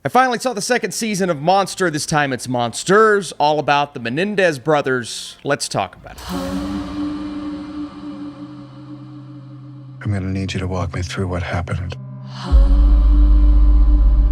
I finally saw the second season of Monster. This time it's Monsters, all about the Menendez brothers. Let's talk about it. I'm going to need you to walk me through what happened.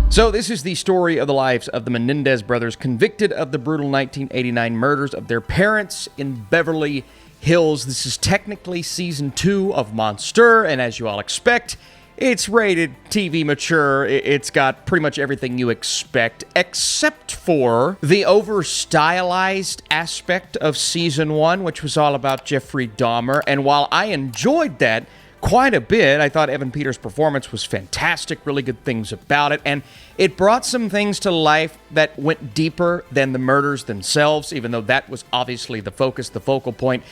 So this is the story of the lives of the Menendez brothers, convicted of the brutal 1989 murders of their parents in Beverly Hills. This is technically season 2 of Monster, and as you all expect, it's rated TV mature. It's got pretty much everything you expect, except for the over-stylized aspect of season 1, which was all about Jeffrey Dahmer. And while I enjoyed that quite a bit, I thought Evan Peters' performance was fantastic, really good things about it, and it brought some things to life that went deeper than the murders themselves, even though that was obviously the focus, the focal point.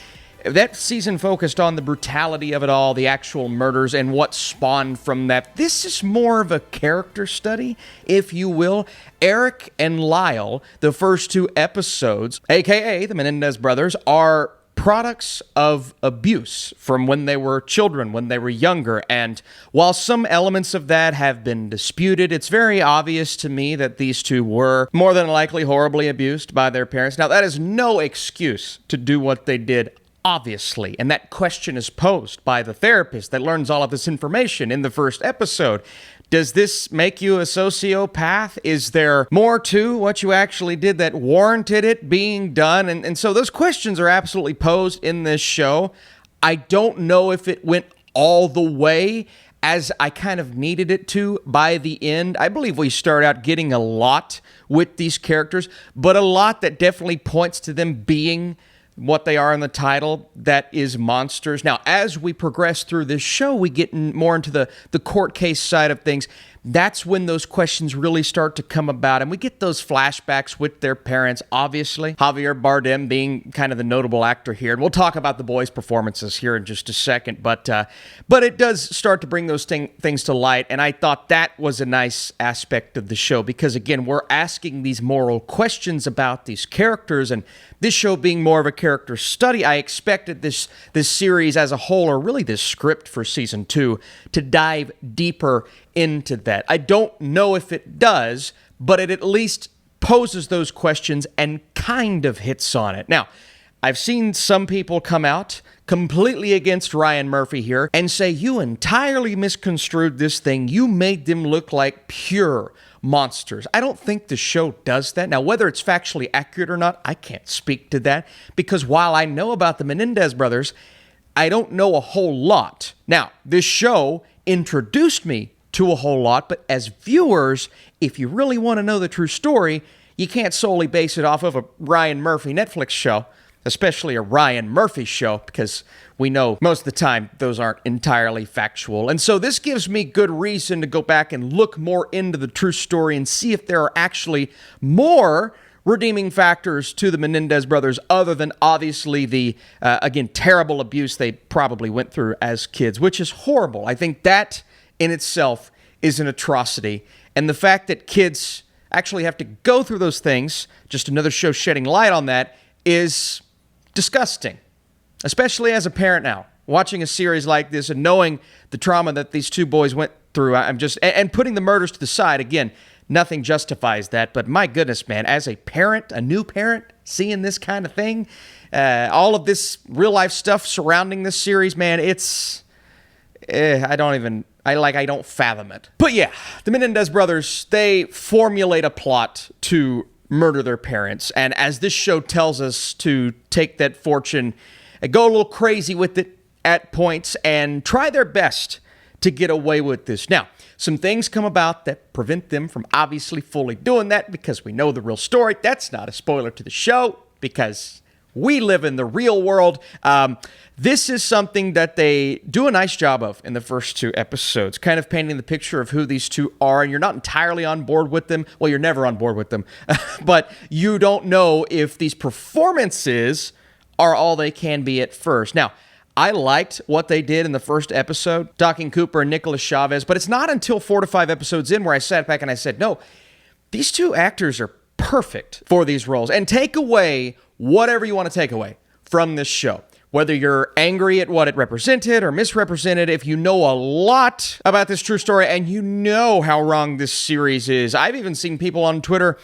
That season focused on the brutality of it all, the actual murders, and what spawned from that. This is more of a character study, if you will. Erik and Lyle, the first 2 episodes, aka the Menendez brothers, are products of abuse from when they were children, when they were younger. And while some elements of that have been disputed, it's very obvious to me that these 2 were more than likely horribly abused by their parents. Now, that is no excuse to do what they did, obviously, and that question is posed by the therapist that learns all of this information in the first episode. Does this make you a sociopath? Is there more to what you actually did that warranted it being done? And so those questions are absolutely posed in this show. I don't know if it went all the way as I kind of needed it to by the end. I believe we start out getting a lot with these characters, but a lot that definitely points to them being what they are in the title, that is Monsters. Now, as we progress through this show, we get more into the court case side of things. That's when those questions really start to come about, and we get those flashbacks with their parents, obviously. Javier Bardem being kind of the notable actor here, and we'll talk about the boys' performances here in just a second, but it does start to bring those things to light, and I thought that was a nice aspect of the show, because again, we're asking these moral questions about these characters, and this show being more of a character study, I expected this series as a whole, or really this script for season 2, to dive deeper into that. I don't know if it does, but it at least poses those questions and kind of hits on it. Now, I've seen some people come out completely against Ryan Murphy here and say, you entirely misconstrued this thing. You made them look like pure monsters. I don't think the show does that. Now, whether it's factually accurate or not, I can't speak to that, because while I know about the Menendez brothers, I don't know a whole lot. Now, this show introduced me to a whole lot, but as viewers, if you really want to know the true story, you can't solely base it off of a Ryan Murphy Netflix show, especially a Ryan Murphy show, because we know most of the time those aren't entirely factual. And so this gives me good reason to go back and look more into the true story and see if there are actually more redeeming factors to the Menendez brothers other than obviously the, again, terrible abuse they probably went through as kids, which is horrible. I think that in itself is an atrocity. And the fact that kids actually have to go through those things, just another show shedding light on that, is disgusting. Especially as a parent now, watching a series like this and knowing the trauma that these 2 boys went through. I'm just, and putting the murders to the side, again, nothing justifies that. But my goodness, man, as a parent, a new parent, seeing this kind of thing, all of this real life stuff surrounding this series, man, it's, I don't fathom it. But yeah, the Menendez brothers, they formulate a plot to murder their parents. And as this show tells us, to take that fortune and go a little crazy with it at points and try their best to get away with this. Now, some things come about that prevent them from obviously fully doing that, because we know the real story. That's not a spoiler to the show, because we live in the real world. This is something that they do a nice job of in the first 2 episodes, kind of painting the picture of who these 2 are, and you're not entirely on board with them. Well, you're never on board with them, but you don't know if these performances are all they can be at first. Now, I liked what they did in the first episode, talking Cooper and Nicholas Chavez, but it's not until 4 to 5 episodes in where I sat back and I said, no, these 2 actors are perfect for these roles. And take away whatever you want to take away from this show. Whether you're angry at what it represented or misrepresented, if you know a lot about this true story and you know how wrong this series is, I've even seen people on Twitter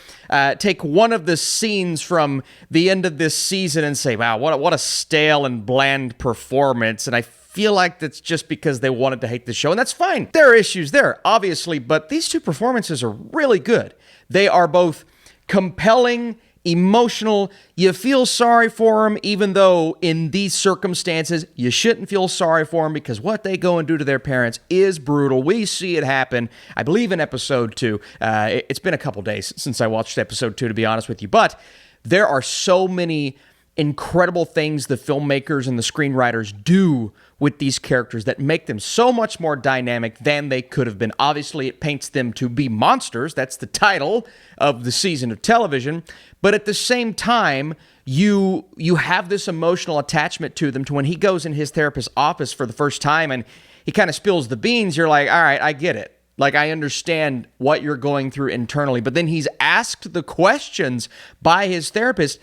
take one of the scenes from the end of this season and say, wow, what a stale and bland performance. And I feel like that's just because they wanted to hate the show, and that's fine. There are issues there, obviously, but these two performances are really good. They are both compelling, emotional. You feel sorry for them, even though in these circumstances, you shouldn't feel sorry for them because what they go and do to their parents is brutal. We see it happen, I believe, in episode 2. It's been a couple days since I watched episode 2, to be honest with you, but there are so many incredible things the filmmakers and the screenwriters do with these characters that make them so much more dynamic than they could have been. Obviously, it paints them to be monsters. That's the title of the season of television. But at the same time, you have this emotional attachment to them, to when he goes in his therapist's office for the first time and he kind of spills the beans, you're like, all right, I get it. Like, I understand what you're going through internally. But then he's asked the questions by his therapist.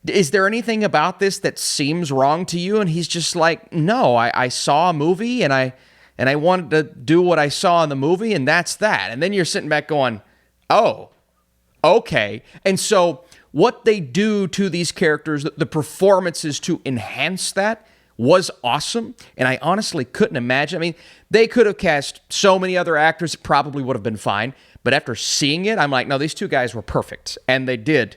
Is there anything about this that seems wrong to you? And he's just like, no, I saw a movie and I wanted to do what I saw in the movie, and that's that. And then you're sitting back going, oh, okay. And so what they do to these characters, the performances to enhance that, was awesome. And I honestly couldn't imagine. I mean, they could have cast so many other actors, it probably would have been fine. But after seeing it, I'm like, no, these two guys were perfect. And they did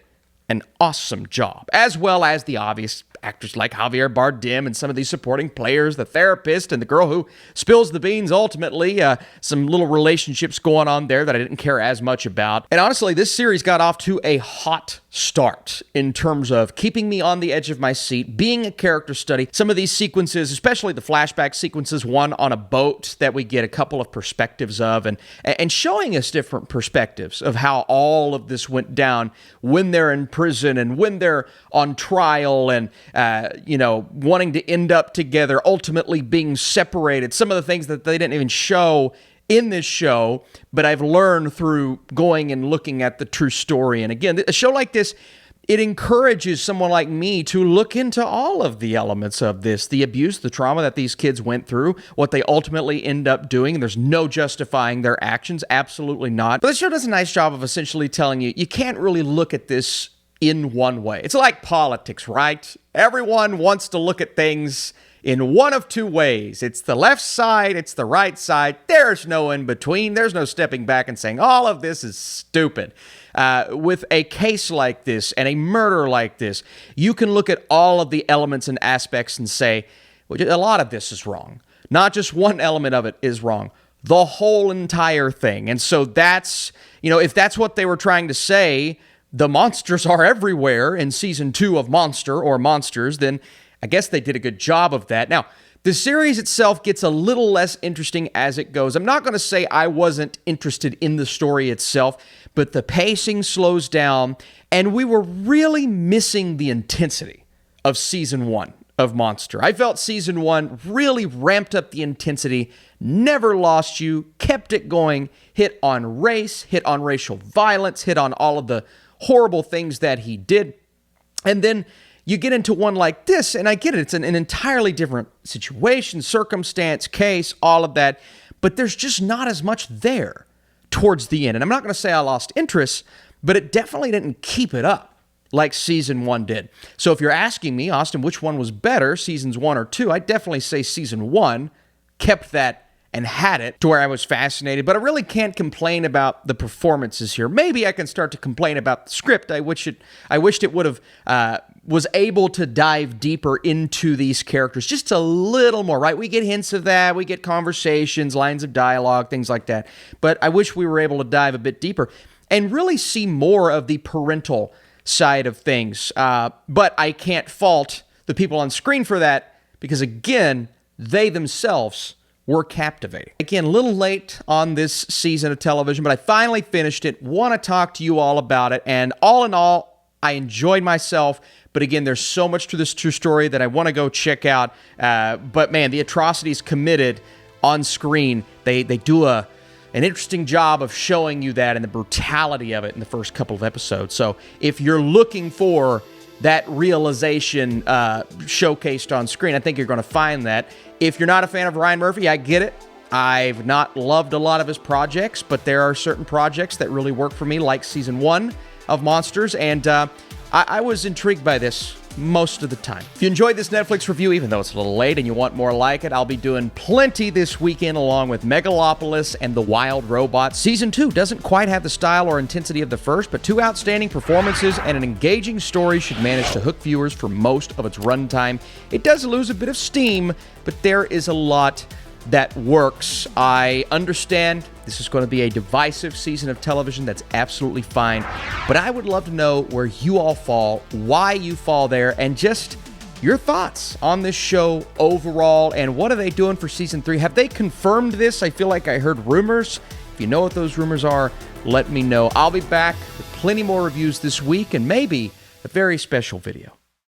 an awesome job, as well as the obvious actors like Javier Bardem and some of these supporting players, the therapist and the girl who spills the beans ultimately, some little relationships going on there that I didn't care as much about. And honestly, this series got off to a hot start in terms of keeping me on the edge of my seat, being a character study. Some of these sequences, especially the flashback sequences, one on a boat that we get a couple of perspectives of, and showing us different perspectives of how all of this went down when they're in prison and when they're on trial and wanting to end up together, ultimately being separated. Some of the things that they didn't even show in this show, but I've learned through going and looking at the true story. And again, a show like this, it encourages someone like me to look into all of the elements of this, the abuse, the trauma that these kids went through, what they ultimately end up doing. And there's no justifying their actions, absolutely not. But the show does a nice job of essentially telling you, you can't really look at this in one way. It's like politics, right? Everyone wants to look at things in one of two ways. It's the left side, it's the right side. There's no in between. There's no stepping back and saying, all of this is stupid. With a case like this and a murder like this, you can look at all of the elements and aspects and say, well, a lot of this is wrong. Not just one element of it is wrong. The whole entire thing. And so that's, if that's what they were trying to say, the monsters are everywhere in season 2 of Monster or Monsters, then I guess they did a good job of that. Now, the series itself gets a little less interesting as it goes. I'm not going to say I wasn't interested in the story itself, but the pacing slows down, and we were really missing the intensity of season 1 of Monster. I felt season 1 really ramped up the intensity, never lost you, kept it going, hit on race, hit on racial violence, hit on all of the horrible things that he did. And then you get into one like this, and I get it. It's an entirely different situation, circumstance, case, all of that. But there's just not as much there towards the end. And I'm not going to say I lost interest, but it definitely didn't keep it up like season 1 did. So if you're asking me, Austin, which one was better, seasons 1 or 2, I'd definitely say season 1 kept that and had it to where I was fascinated. But I really can't complain about the performances here. Maybe I can start to complain about the script. I wished it would have was able to dive deeper into these characters just a little more, right? We get hints of that. We get conversations, lines of dialogue, things like that. But I wish we were able to dive a bit deeper and really see more of the parental side of things. But I can't fault the people on screen for that because, again, they themselves were captivating. Again, a little late on this season of television, but I finally finished it. Want to talk to you all about it. And all in all, I enjoyed myself. But again, there's so much to this true story that I want to go check out. But man, the atrocities committed on screen, they do an interesting job of showing you that and the brutality of it in the first couple of episodes. So if you're looking for that realization showcased on screen. I think you're going to find that. If you're not a fan of Ryan Murphy, I get it. I've not loved a lot of his projects, but there are certain projects that really work for me, like season 1 of Monsters, and I was intrigued by this most of the time. If you enjoyed this Netflix review, even though it's a little late and you want more like it, I'll be doing plenty this weekend along with Megalopolis and The Wild Robot. Season 2 doesn't quite have the style or intensity of the first, but 2 outstanding performances and an engaging story should manage to hook viewers for most of its runtime. It does lose a bit of steam, but there is a lot that works. I understand this is going to be a divisive season of television. That's absolutely fine. But I would love to know where you all fall, why you fall there, and just your thoughts on this show overall, and what are they doing for season 3? Have they confirmed this? I feel like I heard rumors. If you know what those rumors are, let me know. I'll be back with plenty more reviews this week and maybe a very special video.